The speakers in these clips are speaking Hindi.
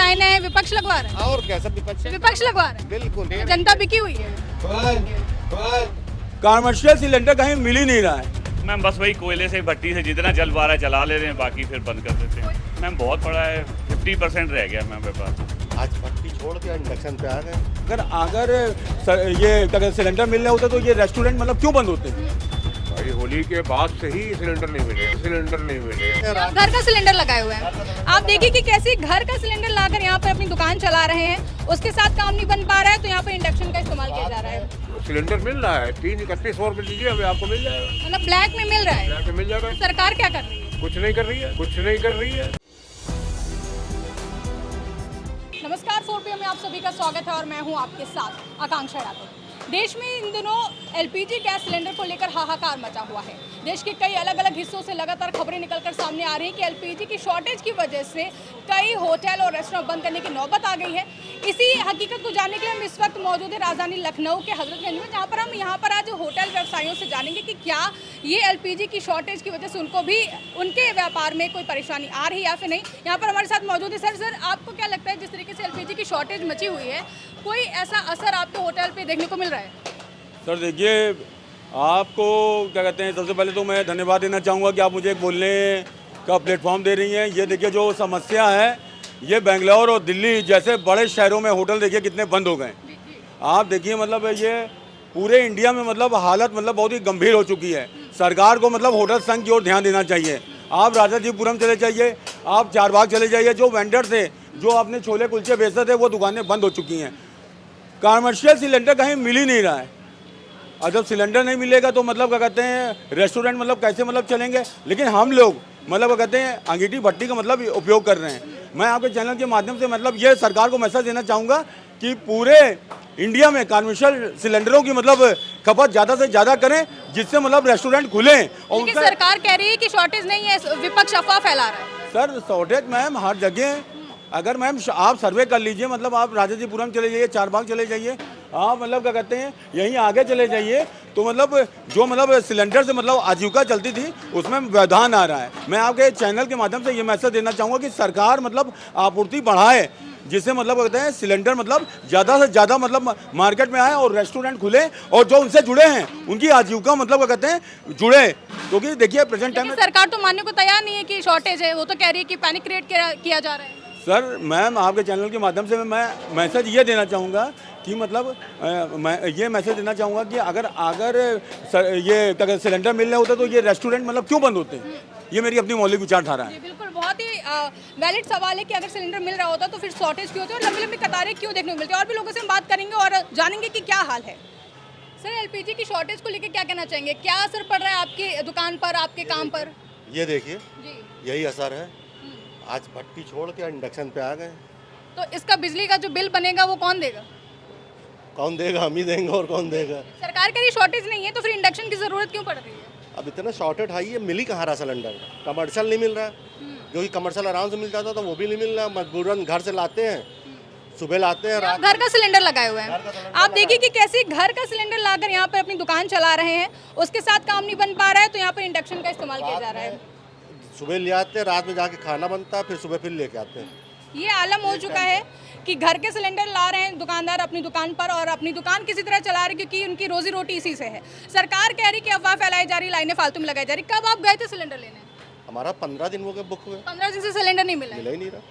लाइनें हैं, विपक्ष लगवा रहा है। और क्या, सब विपक्ष लगवा रहा है, बिल्कुल। जनता बिकी हुई है। कमर्शियल सिलेंडर कहीं मिल ही नहीं रहा है। मैम बस वही कोयले से भट्टी से जितना जल पा रहा है चला ले रहे हैं, बाकी फिर बंद कर देते हैं। मैम बहुत पड़ा है, 50% रह गया मैम मेरे पास। आज भट्टी छोड़ के इंडक्शन पे आ गए। अगर ये क्या कहते हैं, सिलेंडर मिल रहे होते तो ये रेस्टोरेंट मतलब क्यों बंद होते? भाई होली के बाद से ही सिलेंडर नहीं मिले। आप घर का सिलेंडर लगाए हुए हैं, आप देखिए कि कैसे घर का सिलेंडर लाकर यहाँ पर अपनी दुकान चला रहे हैं, उसके साथ काम नहीं बन पा रहा है तो यहाँ पर इंडक्शन का इस्तेमाल किया जा रहा है। सिलेंडर मिल रहा है, 331 रुपए लीजिए, अभी आपको मिल जाएगा। मतलब ब्लैक में मिल रहा है, ब्लैक में मिल जाएगा। सरकार क्या कर रही है? कुछ नहीं कर रही है, कुछ नहीं कर रही है। नमस्कार, 4PM में आप सभी का स्वागत है और मैं हूं आपके साथ आकांक्षा यादव। देश में इन दिनों एलपीजी गैस सिलेंडर को लेकर हाहाकार मचा हुआ है। देश के कई अलग अलग हिस्सों से लगातार खबरें निकलकर सामने आ रही हैं कि एलपीजी की शॉर्टेज की वजह से कई होटल और रेस्टोरेंट बंद करने की नौबत आ गई है। इसी हकीकत को जानने के लिए हम इस वक्त मौजूद है राजधानी लखनऊ के हजरतगंज में, जहाँ पर हम यहाँ पर आज होटल व्यवसायियों से जानेंगे कि क्या ये एलपीजी की शॉर्टेज की वजह से उनको भी उनके व्यापार में कोई परेशानी आ रही है या फिर नहीं। यहाँ पर हमारे साथ मौजूद है सर, आपको क्या लगता है जिस तरीके से एलपीजी की शॉर्टेज मची हुई है, कोई ऐसा असर आपके होटल पे देखने को मिल रहा है? सर देखिए, आपको क्या कहते हैं, सबसे पहले तो मैं धन्यवाद देना चाहूँगा कि आप मुझे एक बोलने का प्लेटफॉर्म दे रही हैं। ये देखिए जो समस्या है, ये बेंगलोर और दिल्ली जैसे बड़े शहरों में होटल देखिए कितने बंद हो गए। आप देखिए मतलब ये पूरे इंडिया में मतलब हालत मतलब बहुत ही गंभीर हो चुकी है। सरकार को मतलब होटल संघ की ओर ध्यान देना चाहिए। आप राजाजीपुरम चले जाइए, आप चारबाग चले जाइए, जो वेंडर थे, जो अपने छोले कुलचे बेचते थे, वो दुकानें बंद हो चुकी हैं। कमर्शियल सिलेंडर कहीं मिल ही नहीं रहा है, और जब सिलेंडर नहीं मिलेगा तो मतलब क्या कहते हैं, रेस्टोरेंट मतलब कैसे मतलब चलेंगे। लेकिन हम लोग मतलब क्या कहते हैं, अंगीठी भट्टी का मतलब उपयोग कर रहे हैं। मैं आपके चैनल के माध्यम से मतलब ये सरकार को मैसेज देना चाहूँगा कि पूरे इंडिया में कमर्शियल सिलेंडरों की मतलब खपत ज़्यादा से ज़्यादा करें, जिससे मतलब रेस्टोरेंट खुलें। और लेकिन सरकार कह रही है कि शॉर्टेज नहीं है, विपक्ष अफवाह फैला रहा है। सर शॉर्टेज मैम हर जगह, अगर मैम आप सर्वे कर लीजिए, मतलब आप राजाजीपुरम चले जाइए, चारबाग चले जाइए, आप मतलब क्या कहते हैं यहीं आगे चले जाइए, तो मतलब जो मतलब सिलेंडर से मतलब आजीविका चलती थी उसमें व्यवधान आ रहा है। मैं आपके चैनल के माध्यम से ये मैसेज देना चाहूँगा कि सरकार मतलब आपूर्ति बढ़ाए, जिससे मतलब कहते हैं सिलेंडर मतलब ज़्यादा से ज़्यादा मतलब मार्केट में आए और रेस्टोरेंट खुले, और जो उनसे जुड़े हैं उनकी आजीविका मतलब क्या कहते हैं जुड़े। क्योंकि देखिए प्रेजेंट टाइम में सरकार तो मानने को तैयार नहीं है कि शॉर्टेज है, वो तो कह रही है कि पैनिक क्रिएट किया जा रहा है। सर मैम आपके चैनल के माध्यम से मैं मैसेज ये देना चाहूँगा कि मतलब मैं ये मैसेज देना चाहूँगा कि अगर ये क्या कहते हैं सिलेंडर मिल रहे होते तो ये रेस्टोरेंट मतलब क्यों बंद होते? ये मेरी अपनी मौलिक विचारधारा है। बिल्कुल, बहुत ही वैलिड सवाल है कि अगर सिलेंडर मिल रहा होता तो फिर शॉर्टेज क्यों होती है और लंबी लंबी कतारें क्यों देखने को मिलती है। और भी लोगों से हम बात करेंगे और जानेंगे कि क्या हाल है। सर एलपीजी की शॉर्टेज को लेकर क्या कहना चाहेंगे, क्या असर पड़ रहा है आपकी दुकान पर, आपके काम पर? ये देखिए, जी, यही असर है। आज भट्टी छोड़ के इंडक्शन पे आ गए। तो इसका बिजली का जो बिल बनेगा वो कौन देगा? कौन देगा? हम ही देंगे, और कौन देगा? सरकार कह रही शॉर्टेज नहीं है तो फिर इंडक्शन की जरूरत क्यों पड़ रही है? अब इतना शॉर्टेज है, ये मिल ही कहाँ रहा सिलेंडर? कमर्शियल नहीं मिल रहा, क्योंकि कमर्शियल आराम से मिल जाता था, वो भी नहीं मिल रहा। मजबूरन घर से लाते हैं, सुबह लाते हैं, आप घर का सिलेंडर लगाए हुए हैं, आप देखिए कि कैसे घर का सिलेंडर लाकर यहाँ पर अपनी दुकान चला रहे हैं, उसके साथ काम नहीं बन पा रहा है तो यहाँ पर इंडक्शन का इस्तेमाल किया जा रहा है। सुबह ले आते हैं, रात में जाके खाना बनता है, फिर सुबह फिर लेके आते हैं। ये आलम हो चुका है कि घर के सिलेंडर ला रहे हैं दुकानदार अपनी दुकान पर और अपनी दुकान किसी तरह चला रहे हैं, क्योंकि उनकी रोजी रोटी इसी से है। सरकार कह रही कि अफवाह फैलाई जा रही, लाइनें फालतू में लगाई जा रही। कब आप गए थे सिलेंडर लेने? हमारा 15 दिन हो गए बुक हुए, 15 दिन से सिलेंडर नहीं मिला मिला ही नहीं रहा।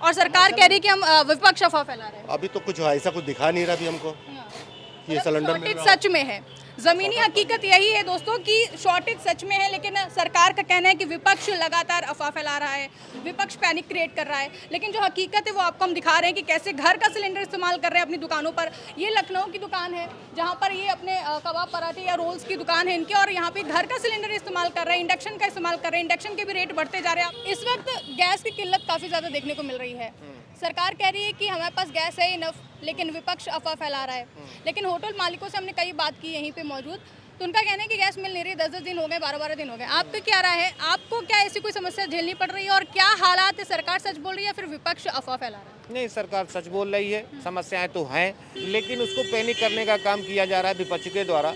और सरकार कह रही कि हम विपक्ष अफवाह फैला रहे हैं। अभी तो कुछ ऐसा कुछ दिखा नहीं रहा अभी हमको कि ये सिलेंडर मिल शॉर्टेज रहा। सच में है, ज़मीनी हकीकत यही है दोस्तों कि शॉर्टेज सच में है, लेकिन सरकार का कहना है कि विपक्ष लगातार अफवाह फैला रहा है, विपक्ष पैनिक क्रिएट कर रहा है। लेकिन जो हकीकत है वो आपको हम दिखा रहे हैं कि कैसे घर का सिलेंडर इस्तेमाल कर रहे हैं अपनी दुकानों पर। ये लखनऊ की दुकान है जहाँ पर ये अपने कबाब पराठे या रोल्स की दुकान है इनकी, और यहाँ पे घर का सिलेंडर इस्तेमाल कर रहे हैं, इंडक्शन का इस्तेमाल कर रहे हैं। इंडक्शन के भी रेट बढ़ते जा रहे हैं। इस वक्त गैस की किल्लत काफ़ी ज़्यादा देखने को मिल रही है। सरकार कह रही है कि हमारे पास गैस है इनफ, लेकिन विपक्ष अफवाह फैला रहा है। लेकिन होटल मालिकों से हमने कई बात की यहीं पे मौजूद, तो उनका कहना है कि गैस मिल नहीं रही, 10-10 दिन हो गए, 12-12 दिन हो गए। आपका क्या राय है, आपको क्या ऐसी कोई समस्या झेलनी पड़ रही है और क्या हालात है? सरकार सच बोल रही है या फिर विपक्ष अफवाह फैला रहा है? नहीं, सरकार सच बोल रही है, समस्याएं तो हैं, लेकिन उसको पैनिक करने का काम किया जा रहा है विपक्ष के द्वारा।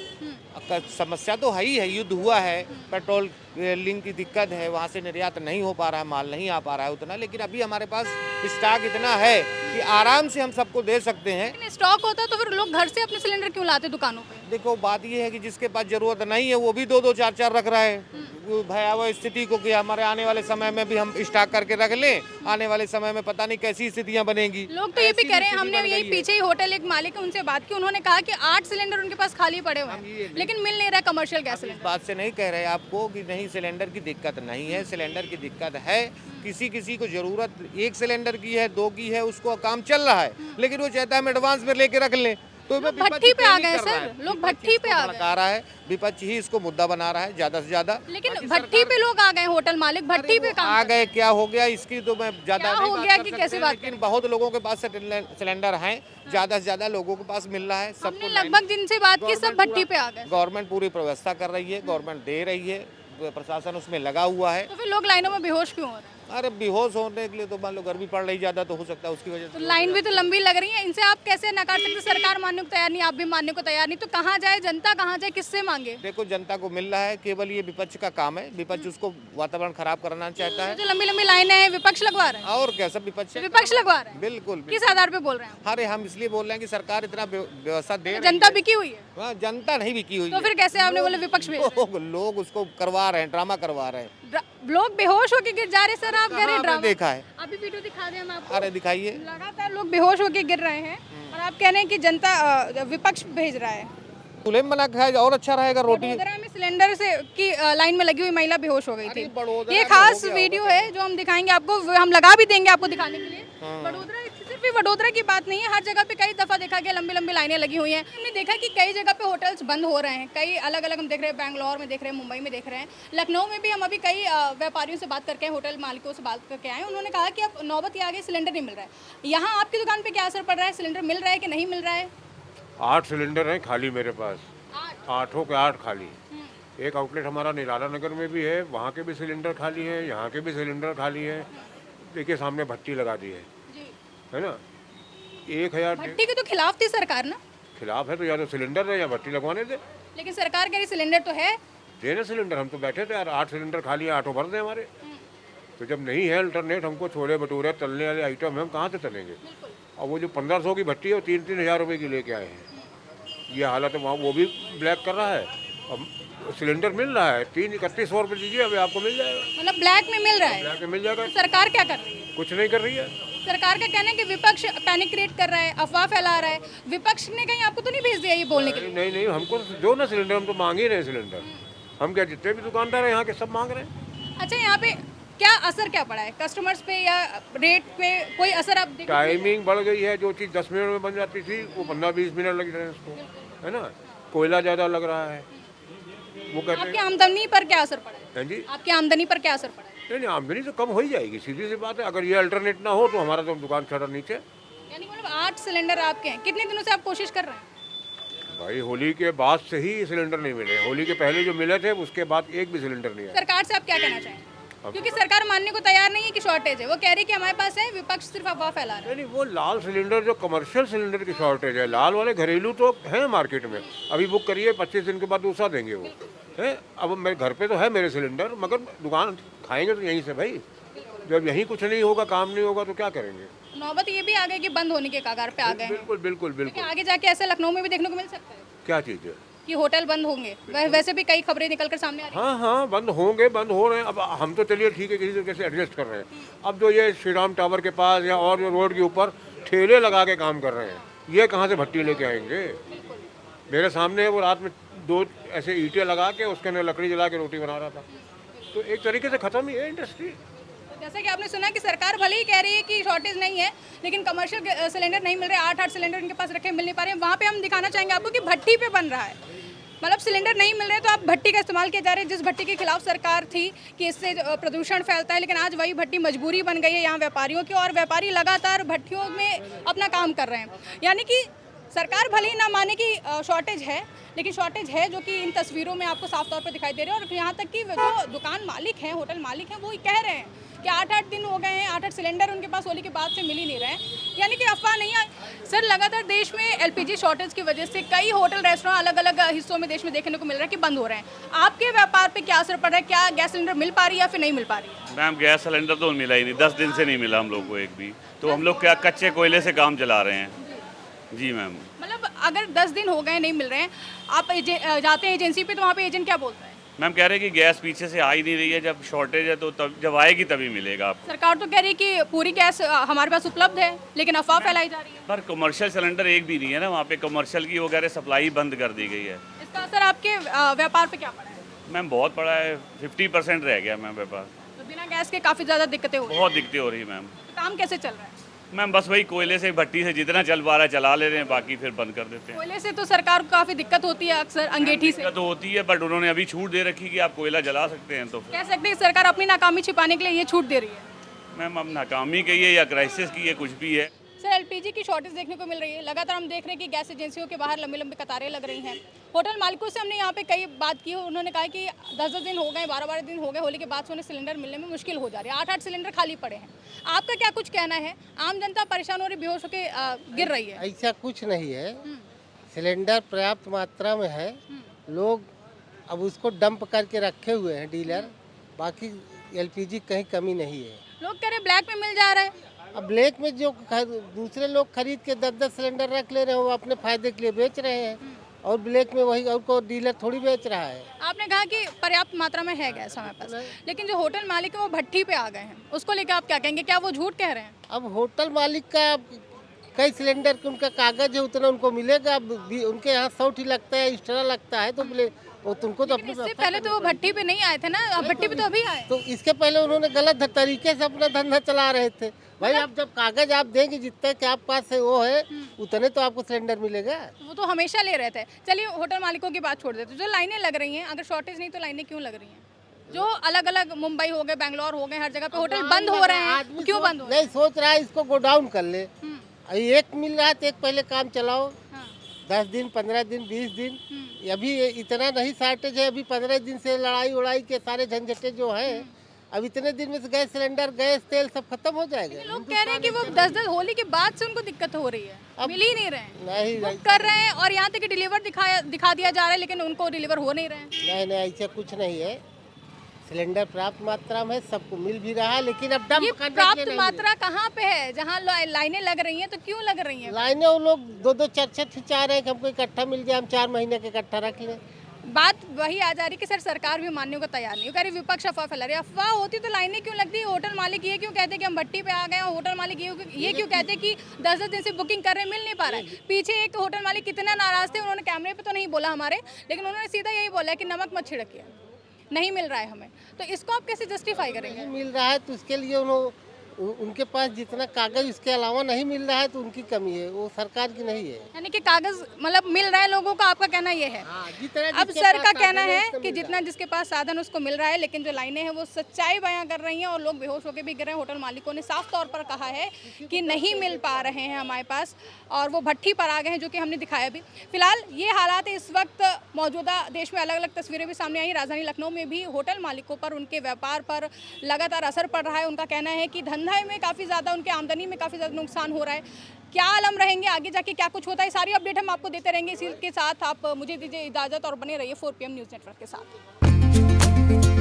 समस्या तो है ही है, युद्ध हुआ है, पेट्रोल लिंक की दिक्कत है, वहाँ से निर्यात नहीं हो पा रहा है, माल नहीं आ पा रहा है उतना, लेकिन अभी हमारे पास स्टॉक इतना है कि आराम से हम सबको दे सकते हैं। लेकिन स्टॉक होता तो फिर लोग घर से अपने सिलेंडर क्यों लाते दुकानों पे? देखो बात ये है कि जिसके पास जरूरत नहीं है वो भी 2-2 4-4 रख रहा है। वो भयावह स्थिति को कि हमारे आने वाले समय में भी हम स्टॉक करके रख लें, आने वाले समय में पता नहीं कैसी स्थितियां बनेंगी। लोग तो ये भी ऐसी कह रहे हैं, स्थिति हमने बन यही गई है। पीछे ही होटल एक मालिक है उनसे बात की, उन्होंने कहा कि 8 सिलेंडर उनके पास खाली पड़े हुए हैं, लेकिन मिल नहीं रहा कमर्शियल गैस इस सिलेंडर। बात से नहीं कह रहे आपको कि नहीं सिलेंडर की दिक्कत नहीं है, सिलेंडर की दिक्कत है। किसी को जरूरत 1 सिलेंडर की है, 2 की है, उसको काम चल रहा है, लेकिन वो चाहता है हम एडवांस में लेके रख लें। तो लोग भट्टी पे आ गए सर, लोग भट्टी पे आ गए। रहा है, विपक्ष ही इसको मुद्दा बना रहा है ज्यादा से ज्यादा। लेकिन भट्टी पे लोग आ गए, होटल मालिक भट्टी पे काम आ गए, क्या हो गया इसकी तो मैं ज्यादा क्या नहीं हो बात गया कर कि सकते, कैसे बात लेकिन बहुत लोगों के पास सिलेंडर हैं, ज्यादा से ज्यादा लोगों के पास मिल रहा है। हमने लगभग जिनसे बात की सब भट्टी पे आ गए। गवर्नमेंट पूरी व्यवस्था कर रही है, गवर्नमेंट दे रही है, प्रशासन उसमें लगा हुआ है। तो फिर लोग लाइनों में बेहोश क्यों हो रहे हैं? अरे बेहोश होने के लिए तो मान लो गर्मी पड़ रही ज्यादा तो हो सकता है उसकी वजह तो से। लाइन भी तो लंबी लग रही है, इनसे आप कैसे नकार सकते? सरकार मानने को तैयार नहीं, आप भी मानने को तैयार नहीं, तो कहाँ जाए जनता, कहाँ जाए, किससे मांगे? देखो जनता को मिल रहा है, केवल ये विपक्ष का काम है, विपक्ष उसको वातावरण खराब करना चाहता है। जो लंबी लंबी लाइनें हैं विपक्ष लगवा रहे हैं, और क्या सब विपक्ष है? विपक्ष लगवा रहे हैं। बिल्कुल किस आधार पे बोल रहे हैं? अरे हम इसलिए बोल रहे हैं कि सरकार इतना व्यवस्था दे रही जनता बिकी हुई है, है। जनता नहीं बिकी हुई तो फिर कैसे आपने बोले विपक्ष भेज रहे लोग उसको करवा रहे हैं, ड्रामा करवा रहे हैं। हैं? लोग बेहोश होके गिर जा रहे हैं सर, आप कह रहे हैं आपने ड्रामा। देखा है? अभी वीडियो दिखा दें हम आपको। अरे दिखाइए। लगातार लोग बेहोश होके गिर रहे हैं और आप कह रहे हैं कि जनता विपक्ष भेज रहा है। चूल्हे में बना के खाया और अच्छा रहेगा रोटी। वडोदरा में सिलेंडर से की लाइन में लगी हुई महिला बेहोश हो गई थी। वडोदरा ये में खास हो गया वीडियो है जो हम दिखाएंगे आपको, हम लगा भी देंगे आपको दिखाने के लिए। वडोदरा सिर्फ ये वडोदरा की बात नहीं है, हर जगह पे कई दफा देखा गया लंबी लंबी लाइनें लगी हुई हैं। हमने देखा कि कई जगह पे होटल्स बंद हो रहे हैं, कई अलग अलग हम देख रहे हैं, बैंगलोर में देख रहे हैं, मुंबई में देख रहे हैं, लखनऊ में भी हम अभी कई व्यापारियों से बात करके, होटल मालिकों से बात करके आए, उन्होंने कहा कि अब नौबत ही आ गई, सिलेंडर नहीं मिल रहा है। यहाँ आपकी दुकान पे क्या असर पड़ रहा है, सिलेंडर मिल रहा है कि नहीं मिल रहा है? 8 सिलेंडर हैं खाली मेरे पास, 8 के 8 खाली। एक आउटलेट हमारा निराला नगर में भी है, वहाँ के भी सिलेंडर खाली हैं, यहाँ के भी सिलेंडर खाली हैं। देखिए सामने भट्टी लगा दी है ना। 1000 भट्टी के तो खिलाफ थी सरकार ना, खिलाफ है तो या तो सिलेंडर है या भट्टी लगवाने दे, लेकिन सरकार कह रही सिलेंडर तो है। देने सिलेंडर। हम तो बैठे थे यार, 8 सिलेंडर खाली है, 8 भर दें हमारे। तो जब नहीं है अल्टरनेट, हमको छोले भटूरे तलने वाले आइटम है, हम कहाँ से तलेंगे? और वो जो 1500 की भट्टी है वो 3-3 हज़ार रुपये की लेके आए हैं। ये हालत है वहाँ, वो भी ब्लैक कर रहा है। अब सिलेंडर मिल रहा है, 3100 रुपये दीजिए, अभी आपको मिल जाएगा, मतलब ब्लैक में मिल रहा है। ब्लैक में मिल जाएगा। तो सरकार क्या कर रही है? कुछ नहीं कर रही है। सरकार का कहना है कि विपक्ष पैनिक क्रिएट कर रहा है, अफवाह फैला रहा है। विपक्ष ने कहीं आपको तो नहीं भेज दिया ये बोलने के लिए? नहीं नहीं, हमको दो ना सिलेंडर, हम तो मांग ही रहे हैं सिलेंडर। हम क्या, जितने भी दुकानदार हैं यहाँ के सब मांग रहे हैं। अच्छा, यहाँ पे क्या असर क्या पड़ा है कस्टमर्स पे या रेट पे? कोई असर आप देख? टाइमिंग बढ़ गई है, जो चीज़ 10 मिनट में बन जाती थी वो 15-20 मिनट लग रहे हैं उसको, है ना। कोयला ज़्यादा लग रहा है, वो कहते आपकी आमदनी पर क्या असर पड़ा है? हैं जी। आपकी आमदनी पर क्या असर पड़ा है? नहीं, आमदनी तो कम हो ही जाएगी, सीधी सी बात है। अगर ये अल्टरनेट ना हो तो हमारा तो दुकान शटर नीचे। यानी मतलब 8 सिलेंडर आपके हैं, कितने दिनों से आप कोशिश कर रहे हैं? भाई होली के बाद से ही सिलेंडर नहीं मिले, होली के पहले जो मिले थे उसके बाद एक भी सिलेंडर नहीं आया। सरकार से आप क्या कहना चाहेंगे? क्योंकि सरकार मानने को तैयार नहीं है कि शॉर्टेज है, वो कह रही है कि हमारे पास है, विपक्ष सिर्फ अफवाह फैला रहा है। नहीं, वो लाल सिलेंडर जो कमर्शियल सिलेंडर की शॉर्टेज है, लाल वाले घरेलू तो हैं मार्केट में, अभी बुक करिए 25 दिन के बाद दूसरा देंगे वो है। अब मेरे घर पे तो है मेरे सिलेंडर, मगर दुकान खाएंगे तो यहीं से भाई। जब यहीं कुछ नहीं होगा, काम नहीं होगा तो क्या करेंगे? नौबत ये भी आ गई कि बंद होने के कगार पे आ गए हैं। बिल्कुल बिल्कुल लेकिन बिल्कुल। आगे जाके ऐसा लखनऊ में भी देखने को मिल सकता है क्या चीज़ है? कि होटल बंद होंगे। वैसे भी कई खबरें निकल कर सामने आ रही हैं। हाँ हाँ, बंद होंगे, बंद हो रहे हैं। अब हम तो चलिए ठीक है, किसी तरीके से एडजस्ट कर रहे हैं। अब जो ये श्री राम टावर के पास या और जो रोड के ऊपर ठेले लगा के काम कर रहे हैं, ये कहाँ से भट्टी लेके आएंगे? मेरे सामने वो रात में 2 ऐसे ईंटें लगा के उसके अंदर लकड़ी जला के रोटी बना रहा था। तो एक तरीके से ख़त्म ही है इंडस्ट्री। जैसा कि आपने सुना कि सरकार भले ही कह रही है कि शॉर्टेज नहीं है, लेकिन कमर्शियल सिलेंडर नहीं मिल रहे, 8 सिलेंडर इनके पास रखे मिल नहीं पा रहे हैं। वहाँ पे हम दिखाना चाहेंगे आपको कि भट्टी पे बन रहा है, मतलब सिलेंडर नहीं मिल रहे तो आप भट्टी का इस्तेमाल किया जा रहा है, जिस भट्टी के खिलाफ सरकार थी कि इससे प्रदूषण फैलता है, लेकिन आज वही भट्टी मजबूरी बन गई है यहाँ व्यापारियों की, और व्यापारी लगातार भट्टियों में अपना काम कर रहे हैं। यानी कि सरकार भले ही ना माने कि शॉर्टेज है, लेकिन शॉर्टेज है जो कि इन तस्वीरों में आपको साफ तौर पर दिखाई दे रहे हैं। और यहाँ तक कि जो दुकान मालिक हैं, होटल मालिक हैं, वो कह रहे हैं कि 8-8 दिन हो गए हैं, 8-8 सिलेंडर उनके पास होली के बाद से मिल ही नहीं रहे हैं, यानी कि अफवाह नहीं है। सर लगातार देश में एलपीजी शॉर्टेज की वजह से कई होटल रेस्टोरेंट अलग अलग हिस्सों में देश में देखने को मिल रहा है कि बंद हो रहे हैं। आपके व्यापार पे क्या असर पड़ रहा है? क्या गैस सिलेंडर मिल पा रही है या फिर नहीं मिल पा रही है? मैम गैस सिलेंडर तो मिला ही नहीं, 10 दिन से नहीं मिला हम लोग को एक भी। तो हम लोग क्या कच्चे कोयले से काम चला रहे हैं। जी मैम। मतलब अगर 10 दिन हो गए नहीं मिल रहे हैं, आप जाते हैं एजेंसी पे तो वहाँ पे एजेंट क्या बोलता है? मैम कह रहे हैं कि गैस पीछे से आ ही नहीं रही है, जब शॉर्टेज है तो तब जब आएगी तभी मिलेगा आपको। सरकार तो कह रही है कि पूरी गैस हमारे पास उपलब्ध है, लेकिन अफवाह फैलाई जा रही है। पर कमर्शियल सिलेंडर एक भी नहीं है ना वहाँ पे, कमर्शियल की वो कह रहे सप्लाई बंद कर दी गई है। इसका असर आपके व्यापार पे क्या पड़ा है? मैम बहुत पड़ा है, 50% रह गया मैम व्यापार। तो बिना गैस के काफ़ी ज़्यादा दिक्कतें हो रही बहुत दिक्कतें हो रही है मैम। हैं। तो काम कैसे चल रहा है? मैम बस वही कोयले से भट्टी से जितना चल पा रहा है चला ले रहे हैं, बाकी फिर बंद कर देते हैं। कोयले से तो सरकार को काफ़ी दिक्कत होती है अक्सर अंगीठी से। दिक्कत तो होती है, बट उन्होंने अभी छूट दे रखी कि आप कोयला जला सकते हैं। तो फिर कह सकते हैं कि सरकार अपनी नाकामी छिपाने के लिए ये छूट दे रही है। मैम अब नाकामी की है या क्राइसिस की है, कुछ भी है। सर एलपीजी की शॉर्टेज देखने को मिल रही है, लगातार हम देख रहे हैं कि गैस एजेंसियों के बाहर लंबी लंबी कतारें लग रही हैं। होटल मालिकों से हमने यहाँ पे कई बात की, उन्होंने कहा कि 10-10 दिन हो गए, 12-12 दिन हो गए, होली के बाद से उन्हें सिलेंडर मिलने में मुश्किल हो जा रही है। 8-8 सिलेंडर खाली पड़े हैं। आपका क्या कुछ कहना है? आम जनता परेशान हो रही, बेहोश होकर गिर रही है। ऐसा कुछ नहीं है, सिलेंडर पर्याप्त मात्रा में है, लोग अब उसको डंप करके रखे हुए हैं डीलर, बाकी एलपीजी कहीं कमी नहीं है। लोग कह रहे हैं ब्लैक में मिल जा रहा है। अब ब्लैक में जो दूसरे लोग खरीद के 10-10 सिलेंडर रख ले रहे हैं, वो अपने फायदे के लिए बेच रहे हैं, और ब्लैक में वही और को डीलर थोड़ी बेच रहा है। आपने कहा कि पर्याप्त मात्रा में है गैस हमारे पास, लेकिन जो होटल मालिक है वो भट्टी पे आ गए हैं, उसको लेकर आप क्या कहेंगे? क्या वो झूठ कह रहे हैं? अब होटल मालिक का कई सिलेंडर के उनका कागज है, उतना उनको मिलेगा। अब उनके यहाँ 100 लगता है, एक्स्ट्रा लगता है, तो बोले वो तुमको तो अपनी इससे पहले तो वो भट्टी पे नहीं आए थे ना, अब भट्टी पे तो अभी आए। तो इसके पहले उन्होंने गलत तरीके से अपना धंधा चला रहे थे। भाई आप जब कागज आप देंगे जितने के आप पास है वो है, उतने तो आपको सिलेंडर मिलेगा। वो तो हमेशा ले रहे थे। चलिए होटल मालिकों की बात छोड़ देते, जो लाइनें लग रही हैं, अगर शॉर्टेज नहीं तो लाइनें क्यों लग रही हैं? जो अलग अलग मुंबई हो गए, बेंगलोर हो गए, हर जगह पे होटल बंद हो रहे हैं, क्यों बंद हो रहे नहीं सोच रहा है इसको गोडाउन कर ले। एक मिल रहा है तो एक पहले काम चलाओ, हाँ। 10 दिन 15 दिन 20 दिन, अभी इतना नहीं शॉर्टेज है। अभी 15 दिन से लड़ाई उड़ाई के सारे झंझटे जो है, अब इतने दिन में से गैस सिलेंडर, गैस, तेल सब खत्म हो जाएगा। लोग कह रहे हैं कि वो 10-10 होली के बाद से उनको दिक्कत हो रही है, मिल ही नहीं रहे हैं, नहीं बुक कर रहे हैं, और यहाँ तक कि डिलीवर दिखा दिया जा रहा है, लेकिन उनको डिलीवर हो नहीं रहे हैं। नहीं ऐसा कुछ नहीं है, सिलेंडर प्राप्त मात्रा में सबको मिल भी रहा है, लेकिन अब डंप ये करने के प्राप्त लिए नहीं मात्रा कहाँ पे है? जहाँ लाइनें लग रही हैं तो क्यों लग रही हैं? लाइनें वो लोग 2-2 4-4 चाह रहे हैं कि हमको इकट्ठा मिल जाए, हम 4 महीने के इकट्ठा रख लें। बात वही आ जा रही कि सर सरकार भी मानने को तैयार नहीं, कह रही विपक्ष अफवाह फैला रही है। अफवाह होती तो लाइनें क्यों लगती? होटल मालिक ये क्यों कहते कि हम भट्टी पे आ गए, और होटल मालिक ये क्यों कहते कि 10-10 दिन से बुकिंग कर रहे हैं, मिल नहीं पा रहा है? पीछे एक होटल मालिक कितना नाराज थे, उन्होंने कैमरे पे तो नहीं बोला हमारे, लेकिन उन्होंने सीधा यही बोला कि नमक मत छिड़किए, नहीं मिल रहा है हमें। तो इसको आप कैसे जस्टिफाई करेंगे? नहीं मिल रहा है तो उसके लिए उनके पास जितना कागज उसके अलावा नहीं मिल रहा है तो उनकी कमी है, वो सरकार की नहीं है। यानी कि कागज मतलब मिल रहा है लोगों को, आपका कहना ये है। अब जिसके सर पास का कहना साधन है, है उसको कि मिल जितना जिसके पास साधन उसको मिल रहा है, लेकिन जो लाइनें हैं वो सच्चाई बयां कर रही हैं और लोग बेहोश होकर भी गिर रहे हैं। होटल मालिकों ने साफ तौर पर कहा है कि नहीं मिल पा रहे हैं हमारे पास, और वो भट्टी पर आ गए हैं, जो कि हमने दिखाया भी। फिलहाल ये हालात है इस वक्त मौजूदा देश में। अलग अलग तस्वीरें भी सामने आई। राजधानी लखनऊ में भी होटल मालिकों पर, उनके व्यापार पर लगातार असर पड़ रहा है। उनका कहना है कि धंधे में काफ़ी ज़्यादा, उनके आमदनी में काफ़ी ज़्यादा नुकसान हो रहा है। क्या आलम रहेंगे आगे जाके, क्या कुछ होता है, सारी अपडेट हम आपको देते रहेंगे। इसी के साथ आप मुझे दीजिए इजाज़त और बने रहिए 4 PM न्यूज़ नेटवर्क के साथ।